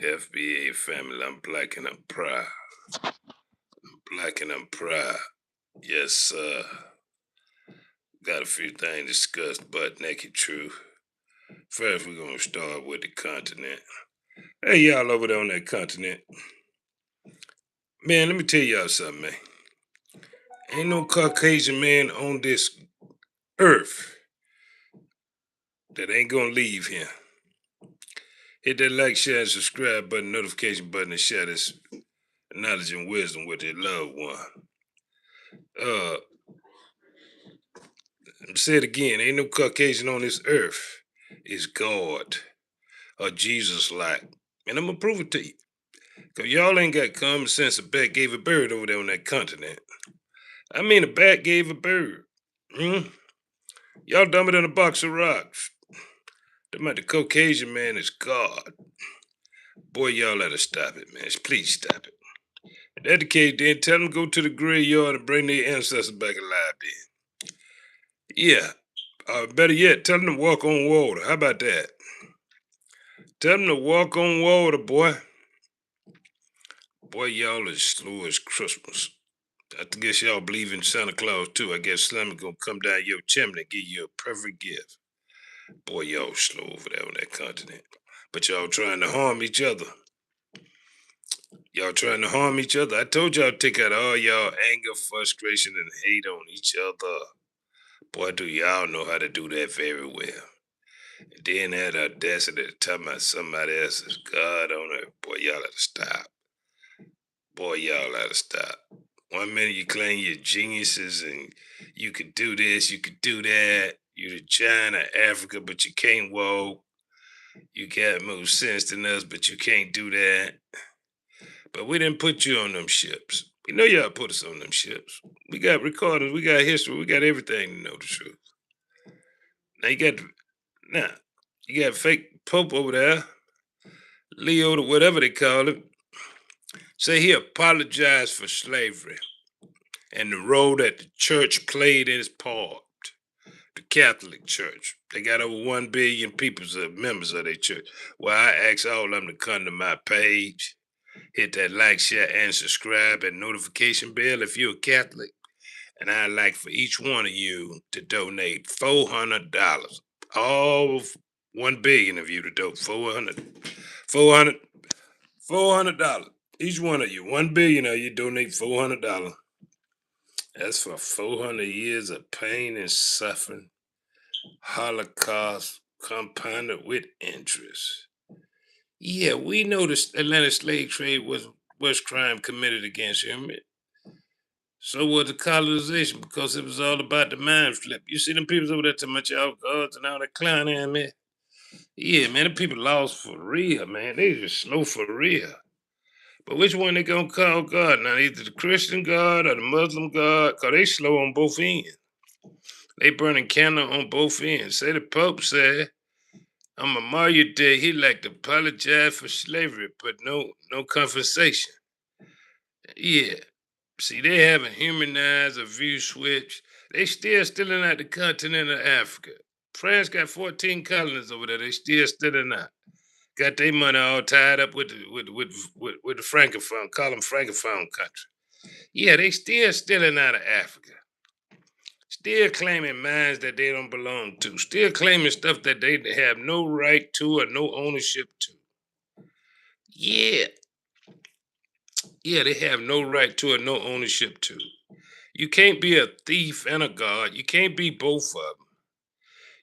FBA family, I'm black and I'm proud. Black and I'm proud. Yes, sir. Got a few things discussed, but naked truth. First, we're gonna start with the continent. Hey, y'all over there on that continent. Man, let me tell y'all something, man. Ain't no Caucasian man on this earth that ain't gonna leave here. Hit that like, share, and subscribe button, notification button, and share this knowledge and wisdom with your loved one. Uh, Say it again. Ain't no Caucasian on this earth is God or Jesus like. And I'm gonna prove it to you. Cause y'all ain't got common sense. A bat gave a bird over there on that continent. I mean, a bat gave a bird. Hmm? Y'all dumber than a box of rocks. The Caucasian man is God. Boy, y'all gotta stop it, man. Please stop it. If that's the case, then tell them to go to the graveyard and bring their ancestors back alive then. Yeah. Better yet, tell them to walk on water. How about that? Tell them to walk on water, boy. Boy, y'all is slow as Christmas. I guess y'all believe in Santa Claus too. I guess Slim gonna come down your chimney and give you a perfect gift. Boy, y'all slow over there on that continent. But y'all trying to harm each other. Y'all trying to harm each other. I told y'all to take out all y'all anger, frustration, and hate on each other. Boy, do y'all know how to do that very well. And then that audacity to talk about somebody else's God on it. Boy, y'all gotta stop. Boy, y'all gotta stop. One minute you claim you're geniuses and you could do this, you could do that. You're the giant of Africa, but you can't walk. You got more sense than us, but you can't do that. But we didn't put you on them ships. We know y'all put us on them ships. We got recordings, we got history, we got everything to know the truth. Now now you got fake Pope over there, Leo, or whatever they call it. Say he apologized for slavery and the role that the church played in its part. The Catholic Church. They got over 1 billion people as members of their church. Well, I ask all of them to come to my page, hit that like, share, and subscribe and notification bell if you're a Catholic. And I'd like for each one of you to donate $400. All 1 billion of you to donate 400, $400. Each one of you, 1 billion of you donate $400. That's for 400 years of pain and suffering, Holocaust compounded with interest. Yeah, we know the Atlantic slave trade was crime committed against human. So was the colonization because it was all about the mind flip. You see them people over there talking about y'all gods and all that clowning, man. Yeah, man, the people lost for real, man. They just slow for real. But which one they gonna call God now? Either the Christian God or the Muslim God? Cause they slow on both ends. They burning candle on both ends. Say the Pope said on Memorial Day, he like to apologize for slavery, but no compensation. Yeah. See, they haven't humanized a view switch. They still stealing out the continent of Africa. France got 14 colonies over there. They still stealing out. Got their money all tied up with the Francophone, call them Francophone country. Yeah, they still stealing out of Africa. Still claiming mines that they don't belong to. Still claiming stuff that they have no right to or no ownership to. Yeah, yeah, they have no right to or no ownership to. You can't be a thief and a god. You can't be both of them.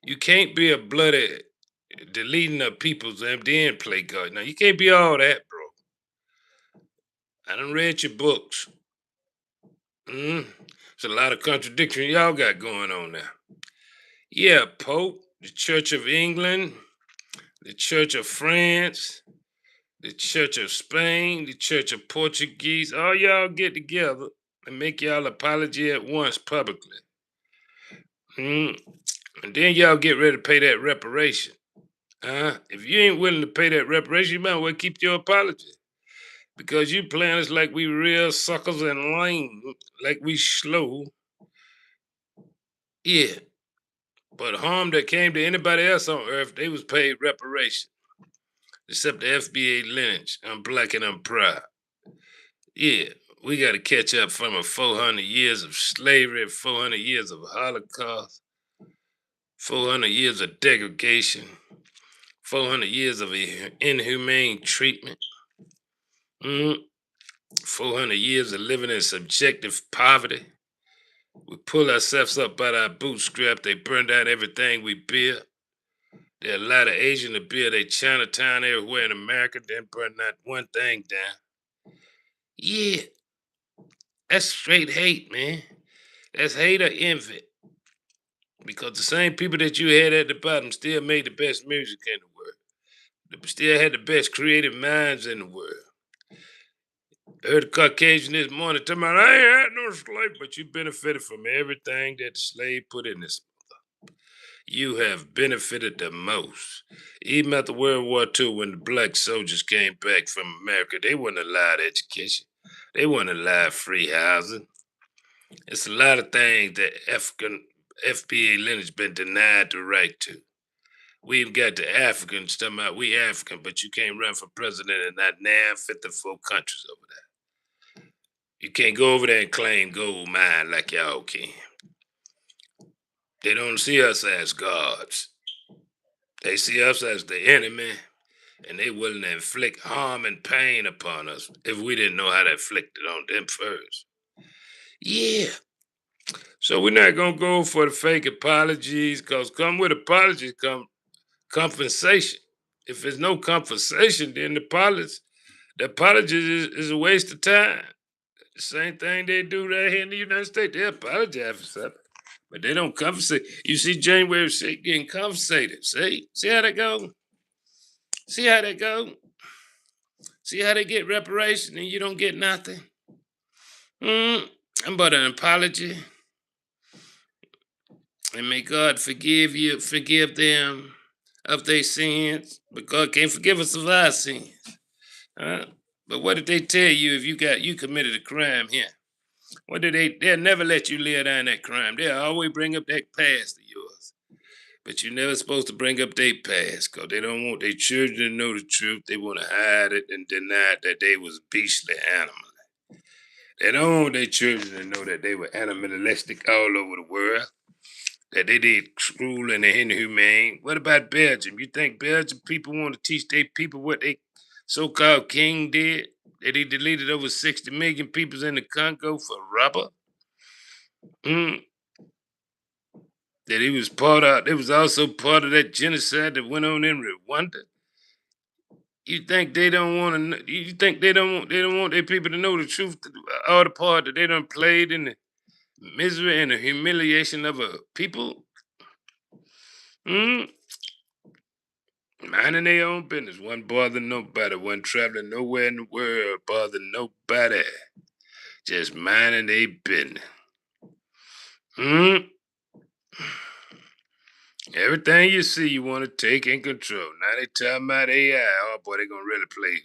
You can't be a bloody deleting of people's and then play God. Now you can't be all that, bro. I done read your books. It's a lot of contradiction y'all got going on now. Yeah, Pope, the Church of England, the Church of France, the Church of Spain, the Church of Portuguese, all y'all get together and make y'all apology at once publicly. And then y'all get ready to pay that reparation. If you ain't willing to pay that reparation, you might well keep your apology. Because you playing us like we real suckers and lame, like we slow. Yeah. But harm that came to anybody else on earth, they was paid reparation. except the FBA lineage. I'm black and I'm proud. Yeah, we got to catch up from a 400 years of slavery, 400 years of Holocaust, 400 years of degradation, 400 years of inhumane treatment, mm, 400 years of living in subjective poverty. We pull ourselves up by our bootstrap. They burn down everything we build. There are a lot of Asian to build a Chinatown everywhere in America, then burn not one thing down. Yeah, that's straight hate, man. That's hate or envy. Because the same people that you had at the bottom still made the best music in the world. They still had the best creative minds in the world. I heard a Caucasian this morning talking about, I ain't had no slave, but you benefited from everything that the slave put in this. You have benefited the most. Even after World War II, when the black soldiers came back from America, they weren't allowed education. They weren't allowed free housing. It's a lot of things that African FBA lineage been denied the right to. We've got the Africans talking about we African, but you can't run for president in that now 54 countries over there. You can't go over there and claim gold mine like y'all can. They don't see us as gods. They see us as the enemy, and they willing to inflict harm and pain upon us if we didn't know how to inflict it on them first. Yeah. So we're not gonna go for the fake apologies, cause come with apologies come compensation. If there's no compensation, then the apology is a waste of time. The same thing they do right here in the United States. They apologize for something, but they don't compensate. You see January 6th getting compensated. See how that go? See how that go? See how they get reparation and you don't get nothing? Mm, but an apology. And may God forgive them of their sins. But God can't forgive us of our sins. Huh? But what did they tell you if you committed a crime here? What did they'll never let you live down that crime. They'll always bring up that past of yours. But you're never supposed to bring up their past because they don't want their children to know the truth. They want to hide it and deny that they was beastly animals. They don't want their children to know that they were animalistic all over the world, that they did cruel and inhumane. What about Belgium? You think Belgium people want to teach their people what they so-called king did? That he deleted over 60 million people in the Congo for rubber? Mm. That he was part of, it was also part of that genocide that went on in Rwanda? You think they don't want to? You think they don't want their people to know the truth? All the part that they done played in the misery and the humiliation of a people, mm, minding their own business, one bother nobody, one traveling nowhere in the world, bother nobody, just minding their business. Mm. Everything you see, you want to take in control. Now they talking about AI. Oh boy, they gonna really play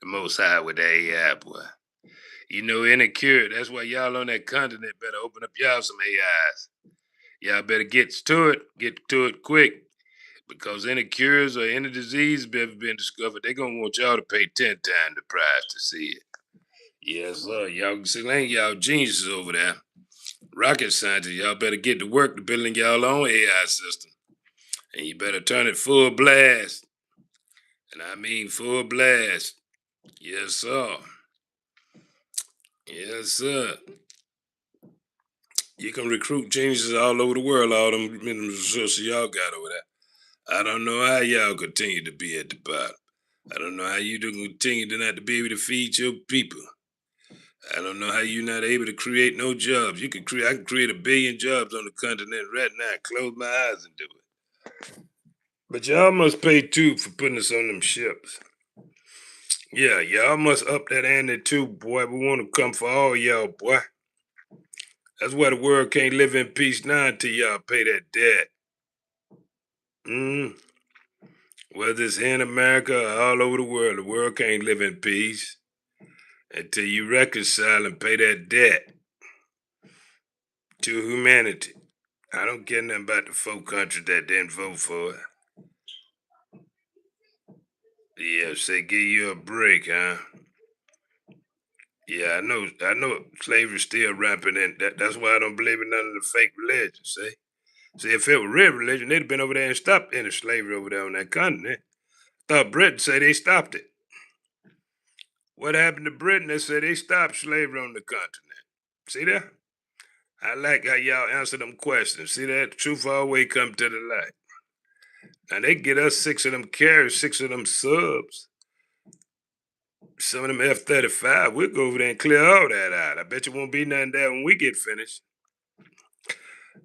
the most high with the AI, boy. You know, any cure. That's why y'all on that continent better open up y'all some AIs. Y'all better get to it quick. Because any cures or any disease ever been discovered, they're gonna want y'all to pay 10 times the price to see it. Yes, sir. Y'all see, ain't y'all geniuses over there. Rocket scientists, y'all better get to work to building y'all own AI system. And you better turn it full blast. And I mean full blast. Yes, sir. Yes, sir. You can recruit geniuses all over the world, all them resources y'all got over there. I don't know how y'all continue to be at the bottom. I don't know how you do continue to not to be able to feed your people. I don't know how you're not able to create no jobs. I can create 1 billion jobs on the continent right now. Close my eyes and do it. But y'all must pay too for putting us on them ships. Yeah, y'all must up that ante too, boy. We want to come for all y'all, boy. That's why the world can't live in peace now until y'all pay that debt. Mm. Whether it's here in America or all over the world can't live in peace until you reconcile and pay that debt to humanity. I don't care nothing about the 4 countries that didn't vote for it. Yeah, say give you a break, huh? Yeah, I know slavery's still rampant, and that's why I don't believe in none of the fake religions, see, if it were real religion, they'd have been over there and stopped any slavery over there on that continent. Thought Britain said they stopped it. What happened to Britain? They said they stopped slavery on the continent. See that? I like how y'all answer them questions. See that? The truth always come to the light. Now they get us 6 of them carriers, 6 of them subs, some of them F-35. We'll go over there and clear all that out. I bet you won't be nothing there when we get finished.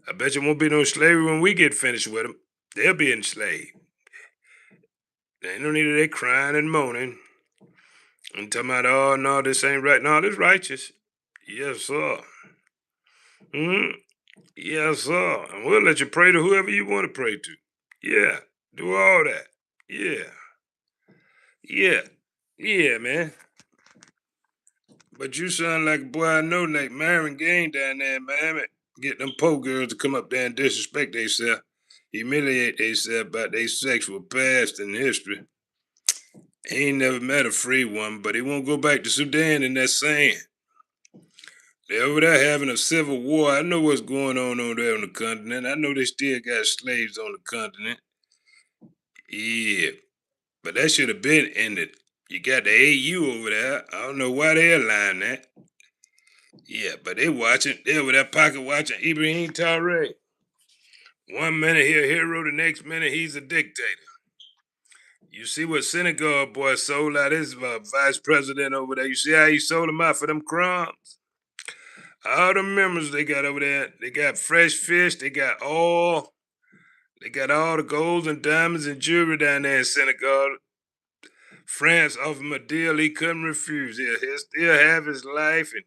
I bet you won't be no slavery when we get finished with them. They'll be enslaved. There ain't no need of they crying and moaning and talking about, oh, no, this ain't right. No, this righteous. Yes, sir. Hmm. Yes, sir. And we'll let you pray to whoever you want to pray to. Yeah. Do all that. Yeah. Yeah. Yeah, man. But you sound like a boy I know, like Marvin Gaye down there in Miami. Get them poor girls to come up there and disrespect themselves, humiliate themselves about their sexual past and history. He ain't never met a free one, but he won't go back to Sudan in that sand. They over there having a civil war. I know what's going on over there on the continent. I know they still got slaves on the continent. Yeah, but that should have been ended. You got the AU over there. I don't know why they allowing that. Yeah, but they watching. They over there pocket watching Ibrahim Traore. One minute he a hero, the next minute he's a dictator. You see what Senegal boy sold out his vice president over there. You see how he sold him out for them crumbs? All the members they got over there, they got fresh fish, they got oil, they got all the golds and diamonds and jewelry down there in Senegal. France offered him a deal he couldn't refuse. He'll still have his life and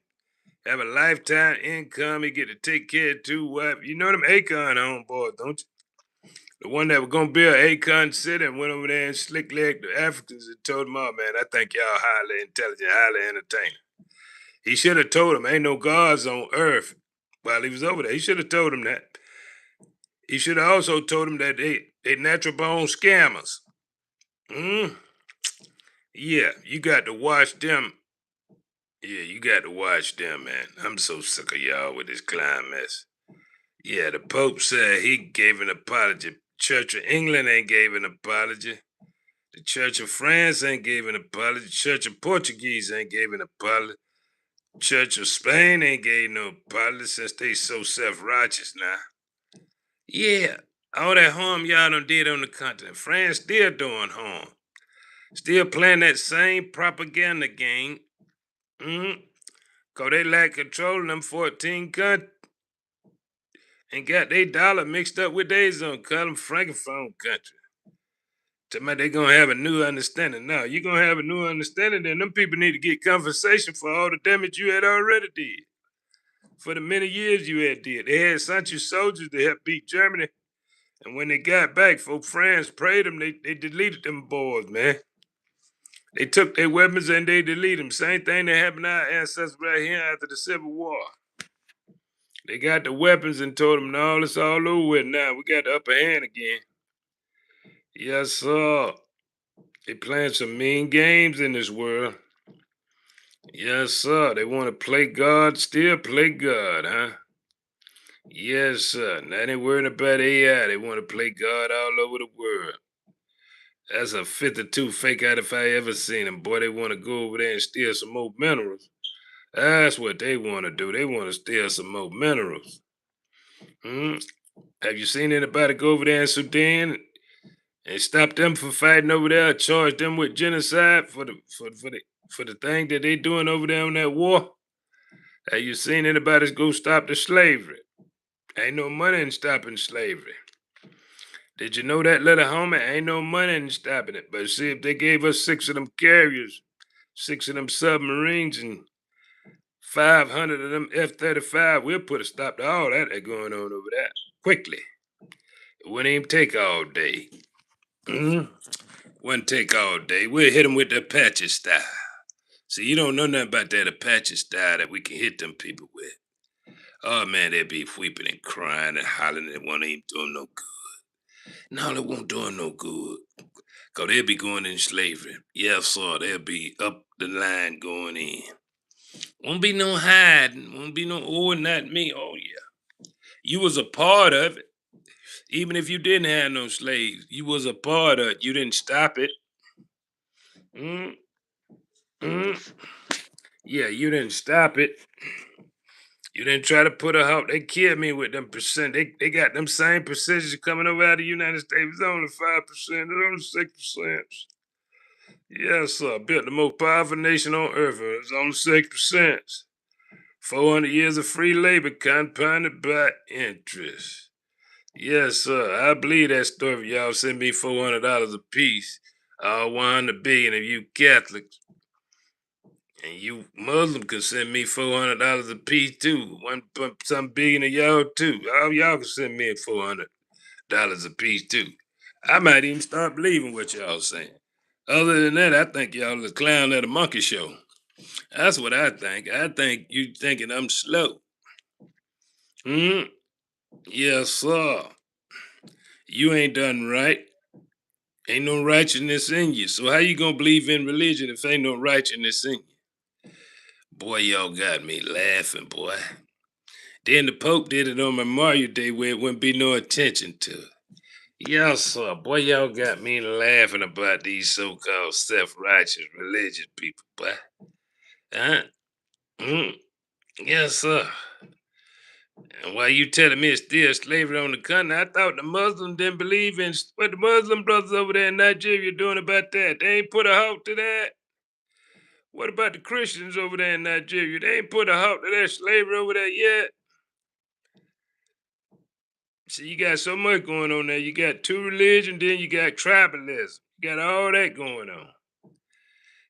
have a lifetime income. He get to take care of 2 wives. You know them Akon homeboys, don't you? The one that was gonna build Akon City and went over there and slick legged the Africans and told them, "Oh man, I think y'all highly intelligent, highly entertaining." He should have told them ain't no gods on earth while he was over there. He should have told them that. He should have also told them that they natural born scammers. Mm? Yeah, you got to watch them. Yeah, you got to watch them, man. I'm so sick of y'all with this clown mess. Yeah, the Pope said he gave an apology. Church of England ain't gave an apology. The Church of France ain't gave an apology. Church of Portuguese ain't gave an apology. Church of Spain ain't gave no apology since they so self-righteous now. Yeah, all that harm y'all done did on the continent. France still doing harm. Still playing that same propaganda game. Mm-hmm. Cause they lack control in them 14 countries and got their dollar mixed up with theirs on. Call them francophone country. Tell me they gonna have a new understanding. Now you gonna have a new understanding, then them people need to get compensation for all the damage you had already did. For the many years you had did. They had sent you soldiers to help beat Germany. And when they got back, folk France prayed them, they deleted them boys, man. They took their weapons and they deleted them. Same thing that happened to our ancestors right here after the Civil War. They got the weapons and told them, no, it's all over with now. We got the upper hand again. Yes, sir. They playing some mean games in this world. Yes, sir. They want to play God, still play God, huh? Yes, sir. Now they worrying about AI. They want to play God all over the world. That's a 52 fake out if I ever seen them. Boy, they want to go over there and steal some more minerals. That's what they want to do. They want to steal some more minerals. Hmm? Have you seen anybody go over there in Sudan and stop them from fighting over there, charge them with genocide for the thing that they doing over there on that war? Have you seen anybody go stop the slavery? Ain't no money in stopping slavery. Did you know that, little homie? Ain't no money in stopping it. But see, if they gave us 6 of them carriers, 6 of them submarines, and 500 of them F-35, we'll put a stop to all that going on over there quickly. It wouldn't even take all day. Mhm. Wouldn't take all day. We'll hit them with the Apache style. See, you don't know nothing about that Apache style that we can hit them people with. Oh man, they'd be weeping and crying and hollering. It won't even do them no good. No, it won't do them no good. Cause they'll be going in slavery. Yes, sir. They'll be up the line going in. Won't be no hiding. Won't be no, oh, not me. Oh, yeah. You was a part of it. Even if you didn't have no slaves, you was a part of it. You didn't stop it. Mm, mm. Yeah, you didn't stop it. You didn't try to put a halt. They killed me with them percent. They got them same percentages coming over out of the United States. It's only 5%. It's only 6%. Yes, sir. Built the most powerful nation on earth. It's only 6%. 400 years of free labor compounded by interest. Yes, sir. I believe that story. If y'all send me $400 a piece. All 100 billion of you Catholics. And you Muslim can send me $400 a piece too. Some billion of y'all too. All y'all can send me $400 a piece too. I might even start believing what y'all saying. Other than that, I think y'all the clown at a monkey show. That's what I think. I think you thinking I'm slow. Hmm. Yes, sir. You ain't done right. Ain't no righteousness in you. So how you gonna believe in religion if ain't no righteousness in you? Boy, y'all got me laughing, boy. Then the Pope did it on Memorial Day where it wouldn't be no attention to it. Yes, sir. Boy, y'all got me laughing about these so-called self-righteous religious people, boy. Huh? Mm. Yes, sir. And why you telling me it's still slavery on the continent? I thought the Muslims didn't believe in what the Muslim brothers over there in Nigeria doing about that. They ain't put a halt to that. What about the Christians over there in Nigeria? They ain't put a halt to that slavery over there yet. See, you got so much going on there. You got two religions, then you got tribalism. You got all that going on.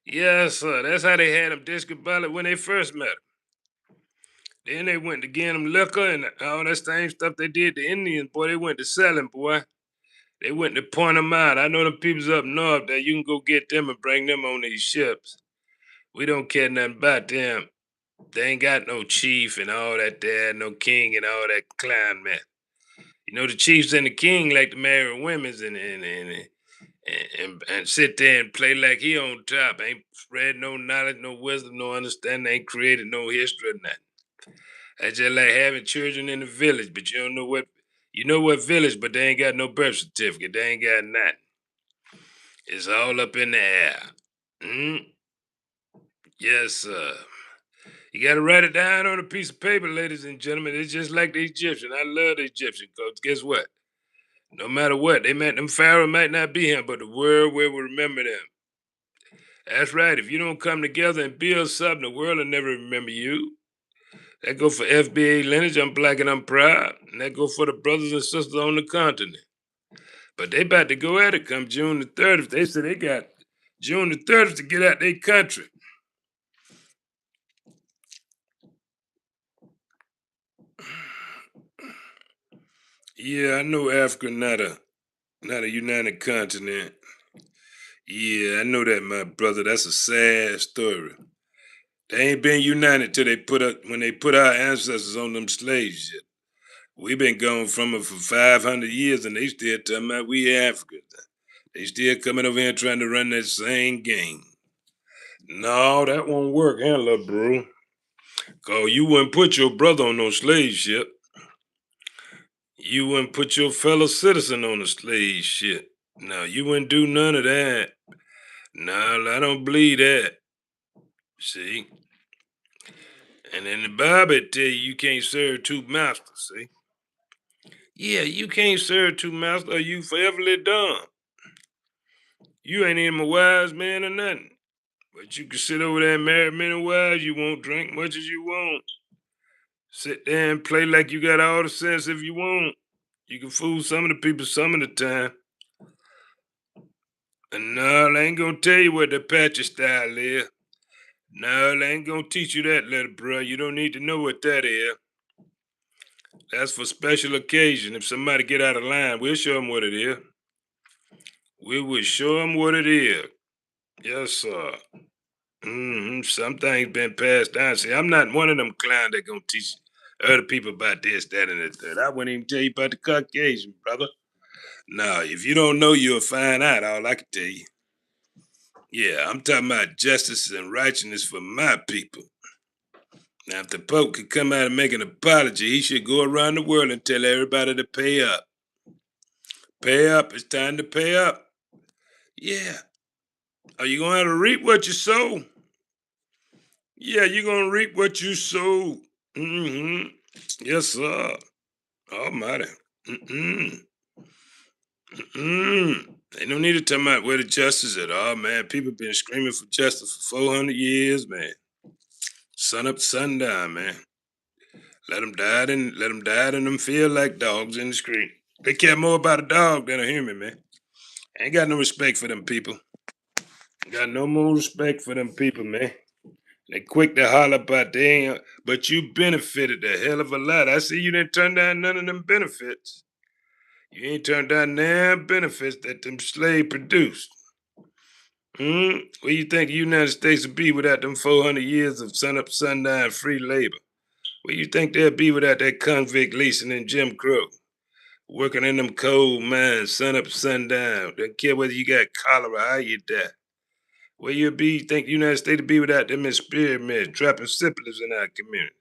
Yes, sir. That's how they had them discombobulated when they first met 'em. Then they went to get them liquor and all that same stuff they did to Indians, boy. They went to selling, boy. They went to point them out. I know them peoples up north that you can go get them and bring them on these ships. We don't care nothing about them. They ain't got no chief and all that there, no king and all that clown mess. You know, the chiefs and the king like to marry women and sit there and play like he on top. Ain't spread no knowledge, no wisdom, no understanding. Ain't created no history or nothing. That's just like having children in the village, but you don't know what you know what village, but they ain't got no birth certificate. They ain't got nothing. It's all up in the air. Mm? Yes, sir. You got to write it down on a piece of paper, ladies and gentlemen. It's just like the Egyptian. I love the Egyptian because guess what? No matter what, them Pharaoh might not be here, but the world will remember them. That's right. If you don't come together and build something, the world will never remember you. That go for FBA lineage. I'm black and I'm proud. And that go for the brothers and sisters on the continent. But they about to go at it come June the 30th. They said they got June the 30th to get out their country. Yeah, I know Africa not a united continent. Yeah, I know that, my brother. That's a sad story. They ain't been united till they put up when they put our ancestors on them slave ships. We've been gone from it for 500 years, and they still talking about we Africans. They still coming over here trying to run that same game. No, that won't work, huh, little bro? Cause you wouldn't put your brother on no slave ship. You wouldn't put your fellow citizen on a slave ship. No, you wouldn't do none of that. No, I don't believe that. See? And then the Bible tell you can't serve two masters, see? Yeah, you can't serve two masters or you foreverly dumb. You ain't even a wise man or nothing. But you can sit over there and marry many wives. You won't drink much as you want. Sit there and play like you got all the sense if you want. You can fool some of the people some of the time. And no, they ain't gonna tell you what the Apache style is. No, they ain't gonna teach you that, little bro. You don't need to know what that is. That's for special occasion. If somebody get out of line, we'll show them what it is. We will show them what it is. Yes, sir. Some things been passed down. See, I'm not one of them clowns that gonna teach other people about this, that, and the third. I wouldn't even tell you about the Caucasian, brother. Now, if you don't know, you'll find out. All I can tell you. Yeah, I'm talking about justice and righteousness for my people. Now, if the Pope could come out and make an apology, he should go around the world and tell everybody to pay up. Pay up. It's time to pay up. Yeah. Are you going to reap what you sow? Yeah, you're going to reap what you sow. Mm-hmm. Yes, sir. Almighty. Mm-mm. Mm-mm. Ain't no need to talk about where the justice at all, man. People been screaming for justice for 400 years, man. Sun up, sundown, man. Let them die and them feel like dogs in the street. They care more about a dog than a human, man. Ain't got no respect for them people. Got no more respect for them people, man. They quick to holler about they ain't, but you benefited a hell of a lot. I see you didn't turn down none of them benefits. You ain't turned down damn benefits that them slave produced. Where you think the United States would be without them 400 years of sun up, sundown free labor? Where you think they'll be without that convict leasing and Jim Crow? Working in them coal mines, sun up, sundown. Don't care whether you got cholera, how you die. Where you be, think the United States would be without them experiments, trapping syphilis in our community?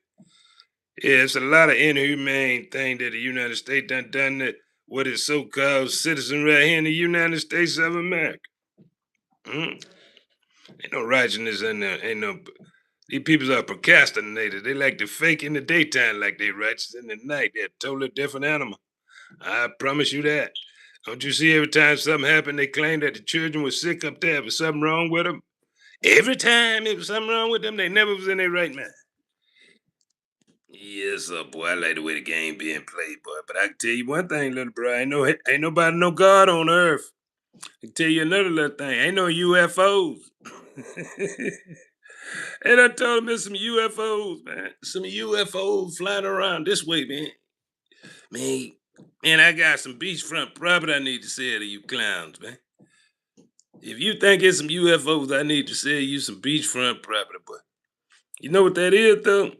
Yeah, it's a lot of inhumane thing that the United States done that what is so-called citizen right here in the United States of America. Mm? Ain't no righteousness in there. Ain't no. These people are procrastinators. They like to fake in the daytime like they righteous in the night. They're a totally different animal. I promise you that. Don't you see every time something happened, they claim that the children were sick up there, was something wrong with them? Every time it was something wrong with them, they never was in their right mind. Yes, boy. I like the way the game being played, boy. But I can tell you one thing, little bro. Ain't nobody no God on earth. I can tell you another little thing. Ain't no UFOs. And I told him there's some UFOs, man. Some UFOs flying around this way, man. Man, man, I got some beachfront property I need to sell to you clowns, man. If you think it's some UFOs, I need to sell you some beachfront property, but you know what that is, though?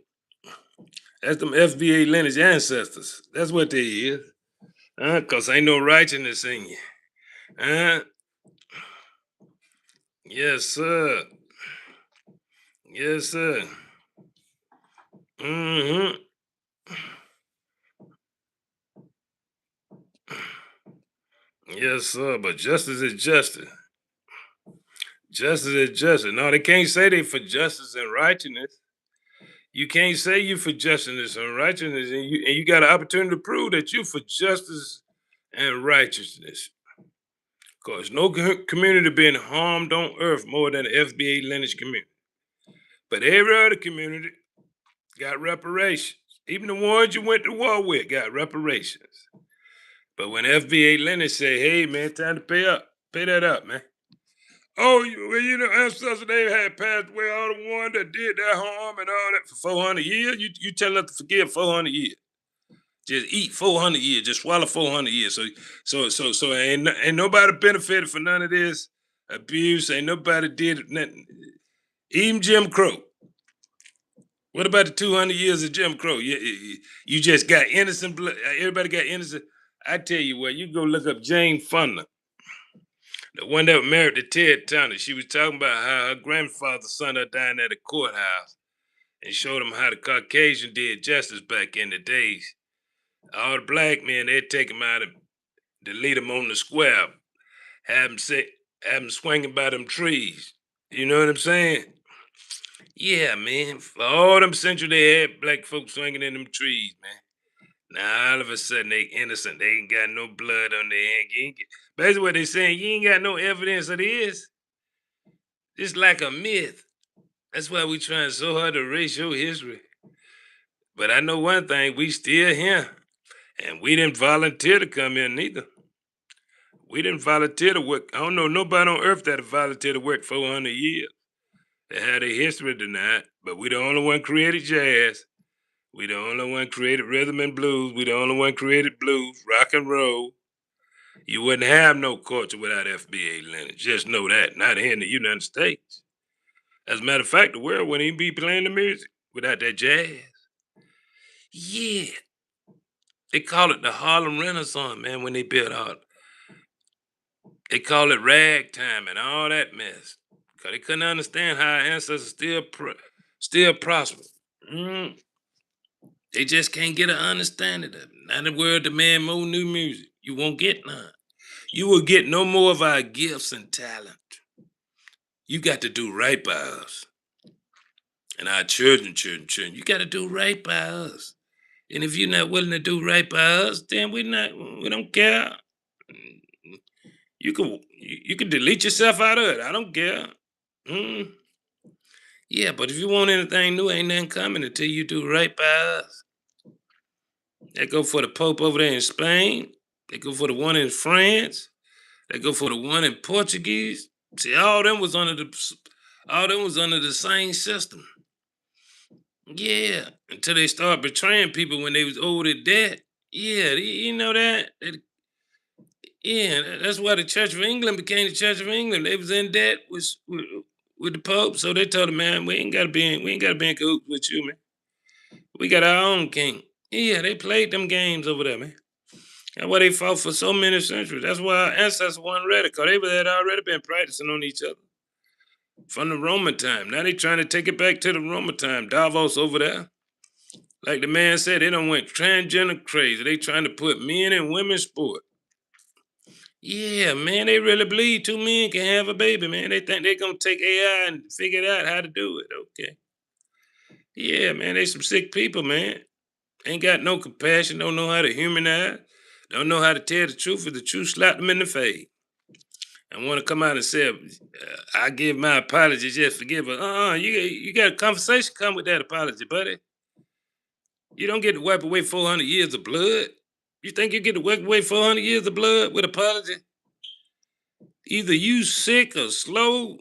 That's them FBA lineage ancestors. That's what they is. Cause ain't no righteousness in you. Uh, yes, sir. Yes, sir. Mm-hmm. Yes, sir. But justice is justice. Justice is justice. No, they can't say they for justice and righteousness. You can't say you for justice and righteousness, and you got an opportunity to prove that you for justice and righteousness. Cause no community been harmed on earth more than the FBA lineage community. But every other community got reparations. Even the ones you went to war with got reparations. But when FBA lineage say, "Hey man, time to pay up, pay that up, man." Oh, well, you know, ancestors they had passed away. All the ones that did that harm and all that for 400 years. You telling us to forgive 400 years? Just eat 400 years. Just swallow 400 years. So ain't nobody benefited for none of this abuse. Ain't nobody did nothing. Even Jim Crow. What about the 200 years of Jim Crow? You just got innocent blood. Everybody got innocent. I tell you what, you go look up Jane Fonda, the one that was married to Ted Turner. She was talking about how her grandfather sent her down at the courthouse and showed him how the Caucasian did justice back in the days. All the black men, they'd take him out and delete him on the square, have him sit, have him swinging by them trees. You know what I'm saying? Yeah, man. For all them centuries they had black folks swinging in them trees, man. Now all of a sudden they innocent. They ain't got no blood on their hand. Basically what they saying, you ain't got no evidence of this. It's like a myth. That's why we trying so hard to erase your history. But I know one thing, we still here. And we didn't volunteer to come in neither. We didn't volunteer to work. I don't know nobody on earth that volunteered to work 400 years. They had a history denied, but we the only one created jazz. We the only one created rhythm and blues. We the only one created blues, rock and roll. You wouldn't have no culture without FBA lineage. Just know that. Not here in the United States. As a matter of fact, the world wouldn't even be playing the music without that jazz. Yeah. They call it the Harlem Renaissance, man, when they built Harlem. They call it ragtime and all that mess. Cause they couldn't understand how our ancestors still prosper. Mm, they just can't get an understanding of it. Now the world demand more new music. You won't get none. You will get no more of our gifts and talent. You got to do right by us. And our children. You got to do right by us. And if you're not willing to do right by us, then we don't care. You can delete yourself out of it. I don't care. Mm. Yeah, but if you want anything new, ain't nothing coming until you do right by us. They go for the Pope over there in Spain. They go for the one in France. They go for the one in Portuguese. See, all them was under the same system. Yeah, until they start betraying people when they was owed a debt. Yeah, you know that. Yeah, that's why the Church of England became the Church of England. They was in debt with the Pope, so they told him, man, we ain't gotta be in cahoots with you, man. We got our own king. Yeah, they played them games over there, man. That's why they fought for so many centuries. That's why our ancestors weren't ready, because had already been practicing on each other from the Roman time. Now they trying to take it back to the Roman time. Davos over there. Like the man said, they done went transgender crazy. They trying to put men and women sport. Yeah, man, they really believe two men can have a baby, man. They think they gonna take AI and figure out how to do it. Okay. Yeah, man, they some sick people, man. Ain't got no compassion, don't know how to humanize, don't know how to tell the truth if the truth slapped them in the face. And want to come out and say, I give my apology, just forgive her. You got a conversation come with that apology, buddy. You don't get to wipe away 400 years of blood. You think you get to wipe away 400 years of blood with apology? Either you sick or slow,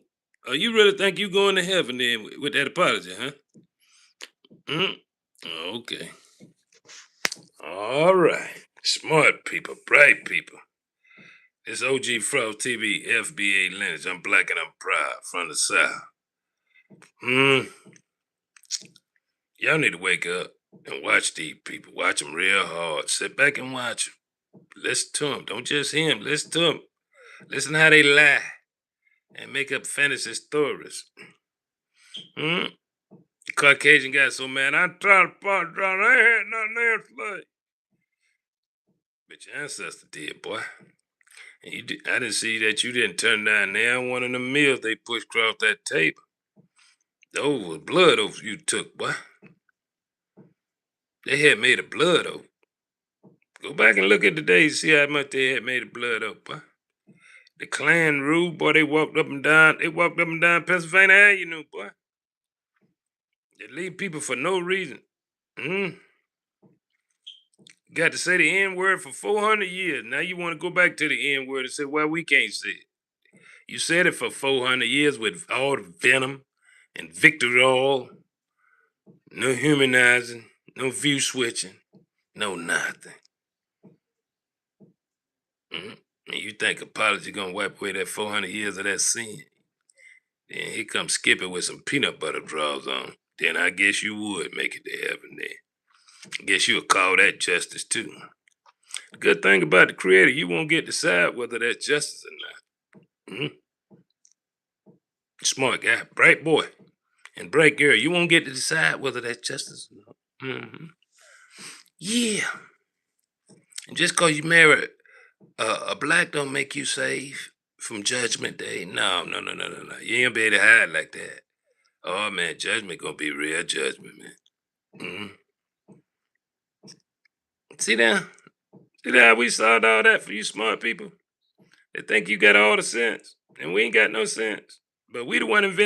or you really think you going to heaven then with that apology, huh? Mm? Okay. All right. Smart people, bright people. It's OG Fro TV, FBA lineage. I'm black and I'm proud from the South. Y'all need to wake up and watch these people. Watch them real hard. Sit back and watch them. Listen to them. Don't just hear them. Listen to them. Listen how they lie and make up fantasy stories. The Caucasian guy so mad. I tried to part down. I ain't had nothing else like. But your ancestor did, boy. And I didn't see that you didn't turn down there one of the meals they pushed across that table. Those was blood oaths you took, boy. They had made a blood oath. Go back and look at the days, see how much they had made a blood oath, boy. The Klan rule, boy, they walked up and down. They walked up and down Pennsylvania Avenue, boy. They leave people for no reason. Got to say the N word for 400 years. Now you want to go back to the N word and say, well, we can't say it. You said it for 400 years with all the venom and vitriol, no humanizing, no view switching, no nothing. And you think apology gonna wipe away that 400 years of that sin? Then here comes Skipper with some peanut butter draws on. Then I guess you would make it to heaven then. I guess you would call that justice too. The good thing about the Creator, you won't get to decide whether that's justice or not. Smart guy, bright boy, and bright girl. You won't get to decide whether that's justice or not. Yeah. And just because you marry a black don't make you safe from judgment day. No. You ain't be able to hide like that. Oh man, judgment gonna be real judgment, man. See now? See how we solved all that for you smart people? They think you got all the sense, and we ain't got no sense. But we the one invented